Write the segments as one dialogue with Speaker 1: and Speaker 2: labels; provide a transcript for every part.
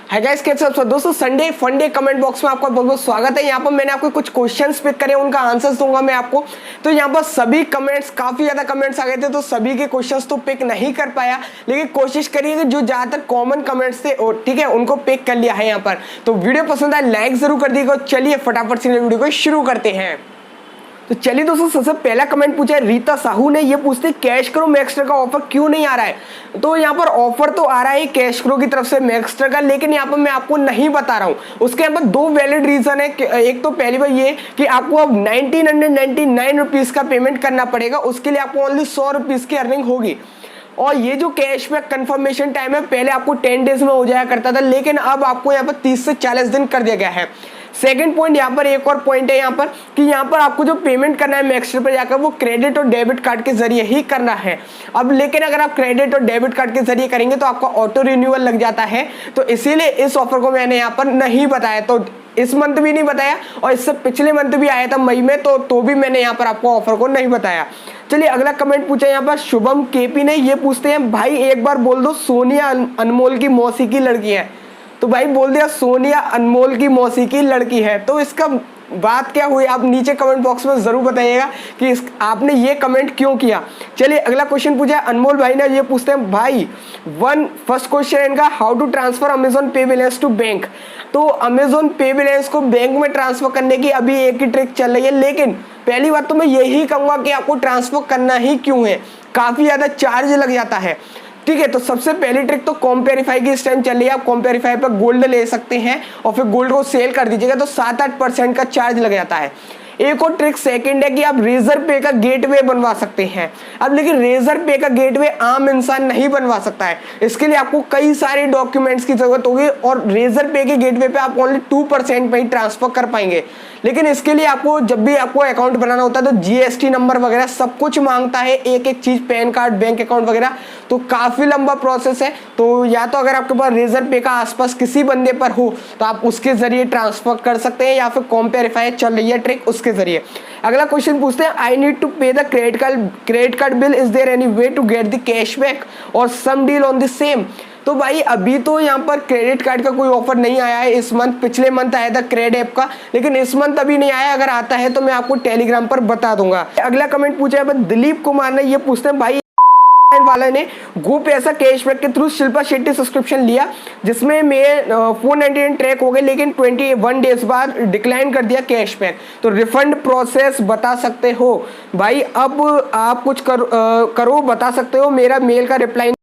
Speaker 1: Hi guys, कैसे हो सब दोस्तों। संडे फंडे कमेंट बॉक्स में आपका बहुत बहुत स्वागत है। यहाँ पर मैंने आपको कुछ क्वेश्चंस पिक करे, उनका आंसर्स दूंगा मैं आपको। तो यहाँ पर सभी कमेंट्स, काफी ज्यादा कमेंट्स आ गए थे, तो सभी के क्वेश्चंस तो पिक नहीं कर पाया, लेकिन कोशिश करिए कि जो ज्यादातर कॉमन कमेंट्स थे ठीक है उनको पिक कर लिया है यहाँ पर। तो वीडियो पसंद आए लाइक जरूर कर दीजिएगा। चलिए फटाफट से वीडियो को शुरू करते हैं। तो चलिए दोस्तों, सबसे पहला कमेंट पूछा है रीता साहू ने। ये पूछते कैश करो मैक्सटर का ऑफर क्यों नहीं आ रहा है। तो यहाँ पर ऑफर तो आ रहा है कैश करो की तरफ से मैक्सटर का, लेकिन यहाँ पर मैं आपको नहीं बता रहा हूँ। उसके यहाँ पर दो वैलिड रीजन है। एक तो पहली बात ये कि आपको अब 1999 रुपीज का पेमेंट करना पड़ेगा, उसके लिए आपको ओनली 100 रुपीज की अर्निंग होगी। और ये जो कैशबैक कंफर्मेशन टाइम है, पहले आपको 10 डेज में हो जाया करता था, लेकिन अब आपको यहाँ पर 30 से 40 दिन कर दिया गया है। सेकंड पॉइंट, यहाँ पर एक और पॉइंट है यहाँ पर कि यहाँ पर आपको जो पेमेंट करना है मैक्सटर पर जाकर, वो क्रेडिट और डेबिट कार्ड के जरिए ही करना है अब। लेकिन अगर आप क्रेडिट और डेबिट कार्ड के जरिए करेंगे तो आपका ऑटो रिन्यूअल लग जाता है। तो इसीलिए इस ऑफर को मैंने यहाँ पर नहीं बताया। तो इस मंथ भी नहीं बताया, और इससे पिछले मंथ भी आया था मई में, तो भी मैंने यहाँ पर आपको ऑफर को नहीं बताया। चलिए अगला कमेंट पूछा यहाँ पर शुभम केपी ने। ये पूछते हैं भाई एक बार बोल दो सोनिया अनमोल की मौसी की लड़की है। तो भाई बोल दिया सोनिया अनमोल की मौसी की लड़की है। तो इसका बात क्या हुई, आप नीचे कमेंट बॉक्स में जरूर बताइएगा कि आपने ये कमेंट क्यों किया। चलिए अगला क्वेश्चन पूछा अनमोल भाई ने। ये पूछते हैं भाई फर्स्ट क्वेश्चन इनका, हाउ टू ट्रांसफर अमेजॉन पे बैलेंस टू बैंक। तो अमेजॉन पे बैलेंस को बैंक में ट्रांसफर करने की अभी एक ही ट्रिक चल रही है, लेकिन पहली बात तो मैं यही कहूंगा कि आपको ट्रांसफर करना ही क्यों है, काफी ज्यादा चार्ज लग जाता है। ठीक है, तो सबसे पहली ट्रिक तो कॉम्पेरिफाई की इस टाइम चल रही है। आप कॉम्पेरिफाई पर गोल्ड ले सकते हैं और फिर गोल्ड को सेल कर दीजिएगा, तो 7-8% का चार्ज लग जाता है। एक और ट्रिक सेकंड है कि आप रेजर पे का गेटवे बनवा सकते हैं। अब लेकिन रेजर पे का गेटवे आम इंसान नहीं बनवा सकता है, इसके लिए आपको कई सारे डॉक्यूमेंट्स की जरूरत होगी, और रेजर पे के गेटवे पे आप ओनली 2% में ही ट्रांसफर कर पाएंगे। लेकिन इसके लिए आपको जब भी आपको अकाउंट बनाना होता है तो जीएसटी नंबर वगैरह सब कुछ मांगता है, एक एक चीज, पैन कार्ड, बैंक अकाउंट वगैरह, तो काफी लंबा प्रोसेस है। तो या तो अगर आपके पास रेजर पे का आसपास किसी बंदे पर हो तो आप उसके जरिए ट्रांसफर कर सकते हैं, या फिर कॉम्पेरिफाई चल रही है ट्रिक, उसके जरिए। अगला क्वेश्चन पूछते हैं I need to pay the credit card bill, is there any way to get the cashback or some deal on the same. तो भाई अभी तो यहाँ पर क्रेडिट कार्ड का कोई ऑफर नहीं आया है इस मंथ। पिछले मंथ आया था क्रेड ऐप का, लेकिन इस मंथ अभी नहीं आया। अगर आता है तो मैं आपको टेलीग्राम पर बता दूंगा। अगला कमेंट पूछा है दिलीप कुमार ने। ये पूछते हैं भाई वाले ने गो पैसा कैशबैक के थ्रू शिल्पा शेट्टी सब्सक्रिप्शन लिया, जिसमें मेरे 499 ट्रैक हो गए, लेकिन 21 डेज बाद डिक्लाइन कर दिया कैशबैक। तो रिफंड प्रोसेस बता सकते हो भाई। अब आप कुछ करो बता सकते हो। मेरा मेल का रिप्लाई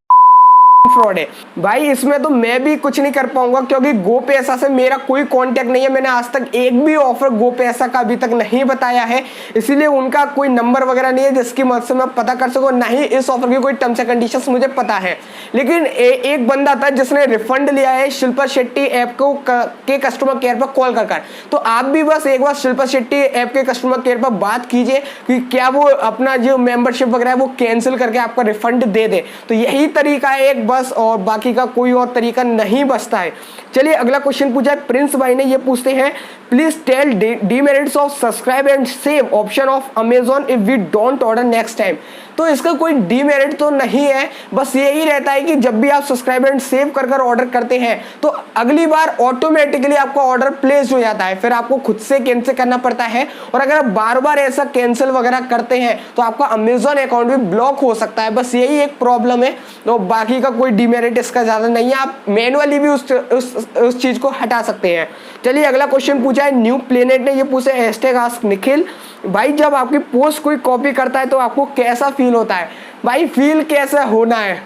Speaker 1: फ्रॉड है भाई, इसमें तो मैं भी कुछ नहीं कर पाऊंगा, क्योंकि गो पैसा से मेरा कोई कांटेक्ट नहीं है। मैंने आज तक एक भी ऑफर गो पैसा का अभी तक नहीं बताया है, इसीलिए उनका कोई नंबर वगैरह नहीं है जिसकी मदद से मैं पता कर सकूं। नहीं इस ऑफर की कोई टर्म्स एंड कंडीशंस मुझे पता है। लेकिन एक बंदा था जिसने रिफंड लिया है शिल्पा शेट्टी ऐप को के कस्टमर केयर पर कॉल कर। तो आप भी बस एक बार शिल्पा शेट्टी ऐप के कस्टमर केयर पर बात कीजिए कि क्या वो अपना जो मेंबरशिप वगैरह है वो कैंसिल करके आपका रिफंड दे दे। तो यही तरीका है एक बस, और बाकी का कोई और तरीका नहीं बचता है। चलिए अगला क्वेश्चन पूछा है प्रिंस भाई ने। ये पूछते हैं please tell demerits of subscribe and save option of Amazon if we don't order next time. तो इसका कोई डीमेरिट तो नहीं है, बस यही रहता है कि जब भी आप सब्सक्राइब एंड सेव कर ऑर्डर करते हैं तो अगली बार ऑटोमेटिकली आपका ऑर्डर प्लेस हो जाता है, फिर आपको खुद से कैंसिल करना पड़ता है। और अगर आप बार बार ऐसा कैंसिल वगैरह करते हैं तो आपका अमेजॉन अकाउंट भी ब्लॉक हो सकता है, बस यही एक प्रॉब्लम है। तो बाकी का कोई डीमेरिट इसका ज्यादा नहीं है, आप मैनुअली भी उस चीज को हटा सकते हैं। चलिए अगला क्वेश्चन पूछा है न्यू प्लेनेट ने। ये पूछे #ask निखिल भाई, जब आपकी पोस्ट कोई कॉपी करता है तो आपको कैसा फील होता है। भाई फील कैसा होना है,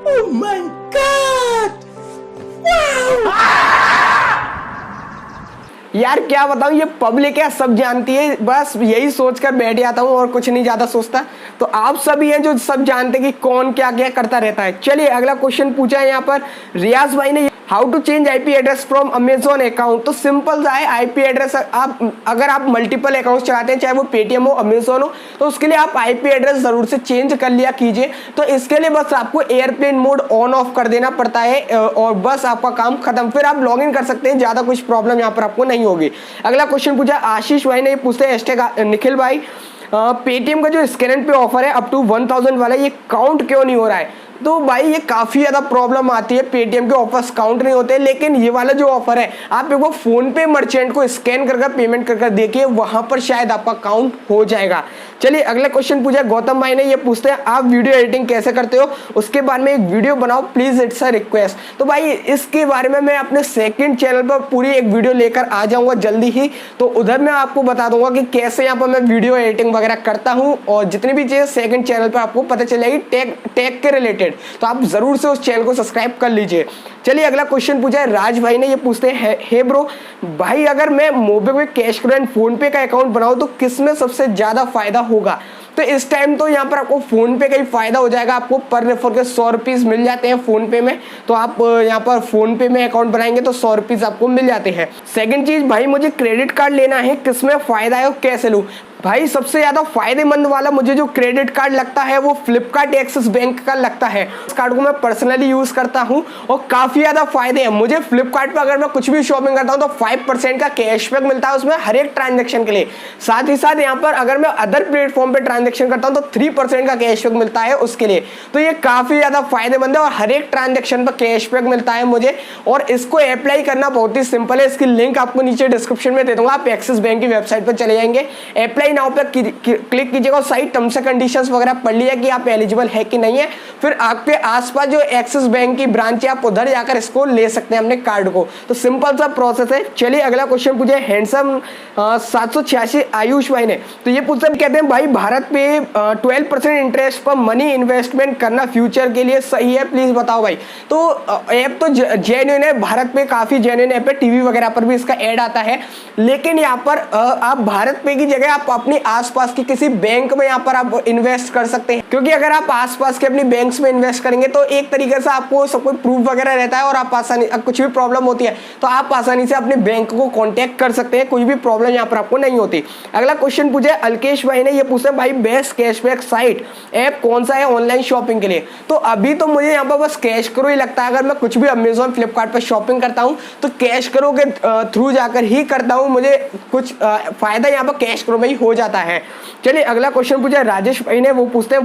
Speaker 1: oh my God! यार क्या बताऊं, ये पब्लिक है, सब जानती है, बस यही सोचकर बैठ जाता हूं और कुछ नहीं ज्यादा सोचता। तो आप सभी हैं जो सब जानते हैं कि कौन क्या क्या करता रहता है। चलिए अगला क्वेश्चन पूछा है यहाँ पर रियाज भाई ने, how to change IP address from Amazon account. तो सिंपल सा है, आईपी एड्रेस अगर आप मल्टीपल अकाउंट चलाते हैं, चाहे वो पेटीएम हो, अमेजॉन हो, तो उसके लिए आप आईपी एड्रेस जरूर से चेंज कर लिया कीजिए। तो इसके लिए बस आपको एयरप्लेन मोड ऑन ऑफ कर देना पड़ता है और बस आपका काम खत्म, फिर आप लॉग इन कर सकते हैं, ज्यादा कुछ प्रॉब्लम यहाँ पर आपको नहीं होगी। अगला क्वेश्चन पूछा आशीष भाई ने। पूछते हैं निखिल भाई पेटीएम का जो स्कैन पे ऑफर है अप टू 1000 वाला, ये काउंट क्यों नहीं हो रहा है। तो भाई ये काफी ज्यादा प्रॉब्लम आती है, पेटीएम के ऑफर्स काउंट नहीं होते। लेकिन ये वाला जो ऑफर है, आप एक बार फोन पे मर्चेंट को स्कैन कर पेमेंट कर देखिए, वहां पर शायद आपका काउंट हो जाएगा। चलिए अगला क्वेश्चन पूछा गौतम भाई ने, ये पूछते हैं आप वीडियो एडिटिंग कैसे करते हो, उसके बारे में एक वीडियो बनाओ प्लीज, इट्स अ रिक्वेस्ट। तो भाई इसके बारे में मैं अपने सेकंड चैनल पर पूरी एक वीडियो लेकर आ जाऊंगा जल्दी ही, तो उधर मैं आपको बता दूंगा कि कैसे यहाँ पर मैं वीडियो एडिटिंग वगैरह करता हूँ, और जितनी भी चीजें सेकंड चैनल पर आपको पता चल जाएगी टेक के रिलेटेड, तो आप जरूर से उस चैनल को सब्सक्राइब कर लीजिए। चलिए अगला क्वेश्चन पूछा है राज भाई ने, ये पूछते हैं हे ब्रो भाई अगर मैं मोबाइल में कैश करो एंड फोन पे का अकाउंट बनाऊं तो किसमें सबसे ज्यादा फायदा होगा। तो इस टाइम तो यहाँ पर आपको फोन पे का ही फायदा हो जाएगा, आपको पर रेफर के 100 रुपीज मिल जाते हैं फोन पे में, तो आप यहाँ पर फोन पे में अकाउंट बनाएंगे तो 100 रुपीज आपको मिल जाते हैं। सेकंड चीज भाई मुझे क्रेडिट कार्ड लेना है, किसमें फायदा है और कैसे लूं। भाई सबसे ज्यादा फायदेमंद वाला मुझे जो क्रेडिट कार्ड लगता है वो फ्लिपकार्ट एक्सिस बैंक का लगता है। इस कार्ड को मैं पर्सनली यूज करता हूं और काफी ज्यादा फायदे हैं मुझे। फ्लिपकार्ट पर अगर मैं कुछ भी शॉपिंग करता हूं तो 5% का कैशबैक मिलता है उसमें हर एक ट्रांजेक्शन के लिए। साथ ही साथ यहाँ पर अगर मैं अदर प्लेटफॉर्म पे ट्रांजेक्शन करता हूं तो 3% का कैशबैक मिलता है उसके लिए। तो ये काफी ज्यादा फायदेमंद है और हर एक ट्रांजेक्शन पर कैशबैक मिलता है मुझे, और इसको अप्लाई करना बहुत ही सिंपल है। इसकी लिंक आपको नीचे डिस्क्रिप्शन में दे दूंगा, आप एक्सिस बैंक की वेबसाइट पर चले जाएंगे, अप्लाई नाउ पे क्लिक कीजिएगा और साइट टर्म्स एंड कंडीशंस वगैरह पढ़ लिया कि आप एलिजिबल है कि नहीं है। फिर आपके आसपास जो एक्सिस बैंक की ब्रांच है आप उधर जाकर इसको ले सकते हैं अपने कार्ड को। तो सिंपल सा प्रोसेस है। चलिए अगला क्वेश्चन पूछे हैंडसम 786 आयुष भाई ने, तो ये पूछते कहते हैं भाई भारत पे 12% इंटरेस्ट पर मनी इन्वेस्टमेंट करना फ्यूचर के लिए सही है, प्लीज बताओ भाई। तो ऐप तो जेन्युइन है, भारत पे काफी जेन्युइन ऐप है, टीवी वगैरह पर भी इसका ऐड आता है। लेकिन यहाँ पर आप भारत पे की जगह आप अपनी आसपास की किसी बैंक में यहाँ पर आप इन्वेस्ट कर सकते हैं, क्योंकि अगर आप आसपास के अपनी बैंक्स में इन्वेस्ट करेंगे तो एक तरीके से आपको सब कोई प्रूफ वगैरह रहता है और आप आसानी, कुछ भी प्रॉब्लम होती है तो आप आसानी से अपने बैंक को कांटेक्ट कर सकते हैं, कोई भी प्रॉब्लम यहाँ पर आपको नहीं होती। अगला क्वेश्चन पूछे अल्केश भाई ने, ये पूछा भाई बेस्ट कैशबैक साइट ऐप कौन सा है ऑनलाइन शॉपिंग के लिए। तो अभी तो मुझे यहाँ पर बस कैश करो ही लगता है। अगर मैं कुछ भी अमेजोन फ्लिपकार्ट पर शॉपिंग करता हूँ तो कैश करो के थ्रू जाकर ही करता हूँ, मुझे कुछ फायदा यहाँ पर कैश करो में ही हो जाता है। चलिए अगला क्वेश्चन पूछा राजेश भाई ने, वो पूछते हैं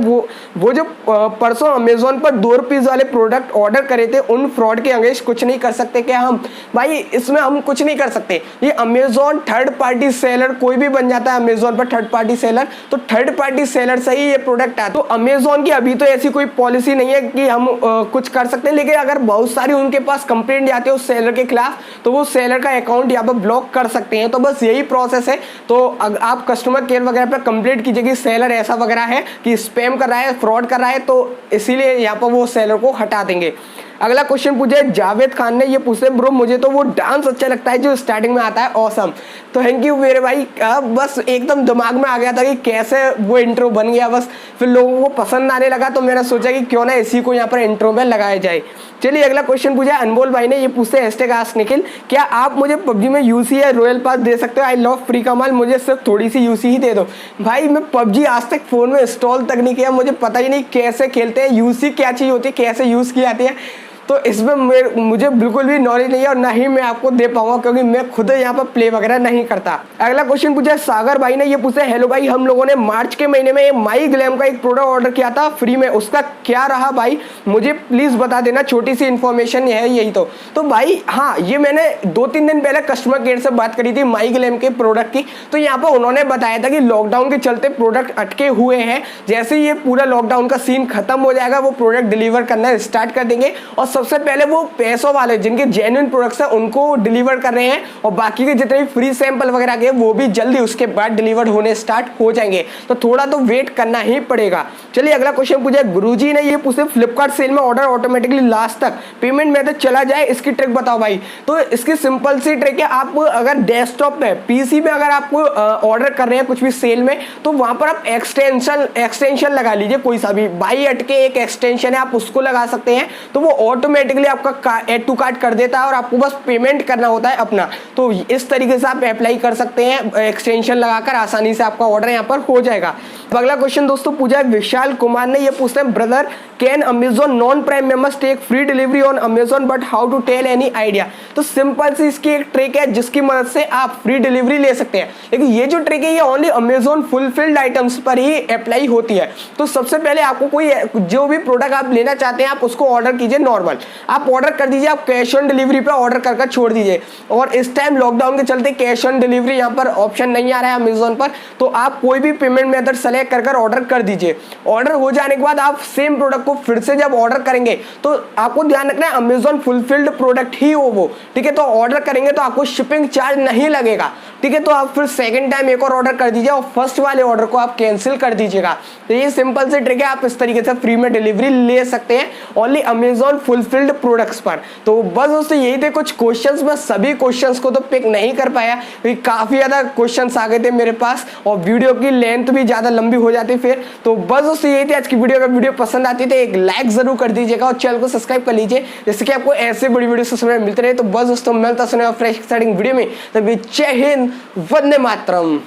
Speaker 1: वो जो परसों अमेजोन पर 2 रुपीज वाले प्रोडक्ट ऑर्डर करे थे उन फ्रॉड के अगेंस्ट कुछ नहीं कर सकते क्या हम। भाई इसमें हम कुछ नहीं कर सकते, ये अमेजोन थर्ड पार्टी सेलर कोई भी बन जाता है अमेजोन पर थर्ड पार्टी सेलर, तो थर्ड पार्टी सेलर से ही ये प्रोडक्ट है। तो अमेजोन की अभी तो ऐसी कोई पॉलिसी नहीं है कि हम कुछ कर सकते हैं, लेकिन अगर बहुत सारी उनके पास कंप्लेंट जाती है उस सेलर के खिलाफ तो वो सेलर का अकाउंट यहाँ पर ब्लॉक कर सकते हैं। तो बस यही प्रोसेस है। तो आप कस्टमर केयर वगैरह पर कंप्लेंट कीजिए कि सेलर ऐसा वगैरह है कि स्पैम कर रहा है, फ्रॉड कर रहा है, तो इसीलिए यहाँ पर वो सेलर को हटा देंगे। अगला क्वेश्चन पूछे जावेद खान ने, ये पूछते ब्रो मुझे तो वो डांस अच्छा लगता है जो स्टार्टिंग में आता है, ऑसम। तो थैंक यू मेरे भाई, बस एकदम दिमाग में आ गया था कि कैसे वो इंट्रो बन गया, बस फिर लोगों को पसंद आने लगा तो मैंने सोचा कि क्यों ना इसी को यहाँ पर इंट्रो में लगाया जाए। चलिए अगला क्वेश्चन पूछा अनमोल भाई ने, ये पूछते हैं #आस्क निखिल, क्या आप मुझे पबजी में यूसी या रॉयल पास दे सकते हो, आई लव फ्री कमाल, मुझे सिर्फ थोड़ी सी यूसी ही दे दो। भाई मैं पबजी आज तक फोन में इंस्टॉल तक नहीं किया, मुझे पता ही नहीं कैसे खेलते हैं, यूसी क्या चीज होती है, कैसे यूज की जाती है, तो इसमें मुझे बिल्कुल भी नॉलेज नहीं है और ना ही मैं आपको दे पाऊंगा क्योंकि मैं खुद यहाँ पर प्ले वगैरह नहीं करता। अगला क्वेश्चन पूछा सागर भाई ने, ये पूछा हेलो भाई हम लोगों ने मार्च के महीने में माई ग्लैम का एक प्रोडक्ट ऑर्डर किया था फ्री में, उसका क्या रहा भाई, मुझे प्लीज बता देना, छोटी सी इन्फॉर्मेशन है यही। तो भाई हाँ, ये मैंने 2-3 दिन पहले कस्टमर केयर से बात करी थी माई ग्लैम के प्रोडक्ट की, तो यहाँ पर उन्होंने बताया था कि लॉकडाउन के चलते प्रोडक्ट अटके हुए हैं, जैसे ये पूरा लॉकडाउन का सीन खत्म हो जाएगा वो प्रोडक्ट डिलीवर करना स्टार्ट कर देंगे, और सबसे पहले वो पैसों वाले जिनके जेन्युइन प्रोडक्ट्स हैं उनको डिलीवर कर रहे हैं, और बाकी के जितने भी फ्री सैंपल वगैरह के वो भी जल्दी उसके बाद डिलीवर होने स्टार्ट हो जाएंगे, तो थोड़ा तो वेट करना ही पड़ेगा। चलिए अगला क्वेश्चन पूछा गुरुजी ने, ये पूछे फ्लिपकार्ट सेल में ऑर्डर ऑटोमेटिकली लास्ट तक पेमेंट मेथड चला जाए, इसकी ट्रिक बताओ भाई। तो इसकी सिंपल सी ट्रिक है, आप अगर डेस्कटॉप पे पीसी में अगर आप ऑर्डर कर रहे हैं कुछ भी सेल में, तो वहां पर आप एक्सटेंशन लगा लीजिए, कोई सा भी बाई अटके एक एक्सटेंशन है आप उसको लगा सकते हैं, तो वो ऑटोमेटिकली आपका ऐड टू कार्ट कर देता है और आपको बस पेमेंट करना होता है अपना। तो इस तरीके से आप अप्लाई कर सकते हैं, एक्सटेंशन लगाकर आसानी से आपका ऑर्डर यहाँ पर हो जाएगा। अगला क्वेश्चन दोस्तों पूछा है विशाल कुमार ने, ये पूछते हैं brother can Amazon non prime members take free delivery on Amazon but how to tell any idea. तो सिंपल सी इसकी एक ट्रिक है जिसकी मदद से आप फ्री डिलीवरी ले सकते हैं, लेकिन ये जो ट्रिक है ये ओनली अमेजोन फुलफिल्ड आइटम्स पर ही अप्लाई होती है। तो सबसे पहले आपको कोई जो भी प्रोडक्ट आप लेना चाहते हैं आप उसको ऑर्डर कीजिए नॉर्मल, आप ऑर्डर कर दीजिए, आप कैश ऑन डिलीवरी पर ऑर्डर कर छोड़ दीजिए। और इस टाइम लॉकडाउन के चलते कैश ऑन डिलीवरी यहाँ पर ऑप्शन नहीं आ रहा है अमेजोन पर, तो आप कोई भी पेमेंट मेथड सेलेक्ट कर ऑर्डर कर दीजिए। ऑर्डर हो जाने के बाद आप सेम प्रोडक्ट को फिर से जब ऑर्डर करेंगे तो आपको ध्यान रखना है अमेजोन फुलफिल्ड प्रोडक्ट ही हो वो, ठीक है। तो ऑर्डर करेंगे तो आपको शिपिंग चार्ज नहीं लगेगा, ठीक है। तो आप फिर सेकंड टाइम एक और ऑर्डर कर दीजिए और फर्स्ट वाले ऑर्डर को आप कैंसिल कर दीजिएगा। तो ये सिंपल सी ट्रिक है, आप इस तरीके से फ्री में डिलीवरी ले सकते हैं ओनली अमेजोन फुलफिल्ड प्रोडक्ट्स पर। तो बस दोस्तों यही थे कुछ क्वेश्चंस, मैं सभी क्वेश्चंस को तो पिक नहीं कर पाया क्योंकि काफी ज्यादा क्वेश्चंस आ गए थे मेरे पास और वीडियो की लेंथ भी ज्यादा लंबी हो जाती फिर। तो बस दोस्तों यही थी आज की वीडियो। अगर वीडियो पसंद आती है एक लाइक जरूर कर दीजिएगा और चैनल को सब्सक्राइब कर लीजिए जिससे कि आपको ऐसे बड़ी वीडियो सबसे पहले मिलते रहे। तो बस दोस्तों मिलता सुने फ्रेश एक्साइटिंग वीडियो में, तभी जय हिंद, वंदे मातरम।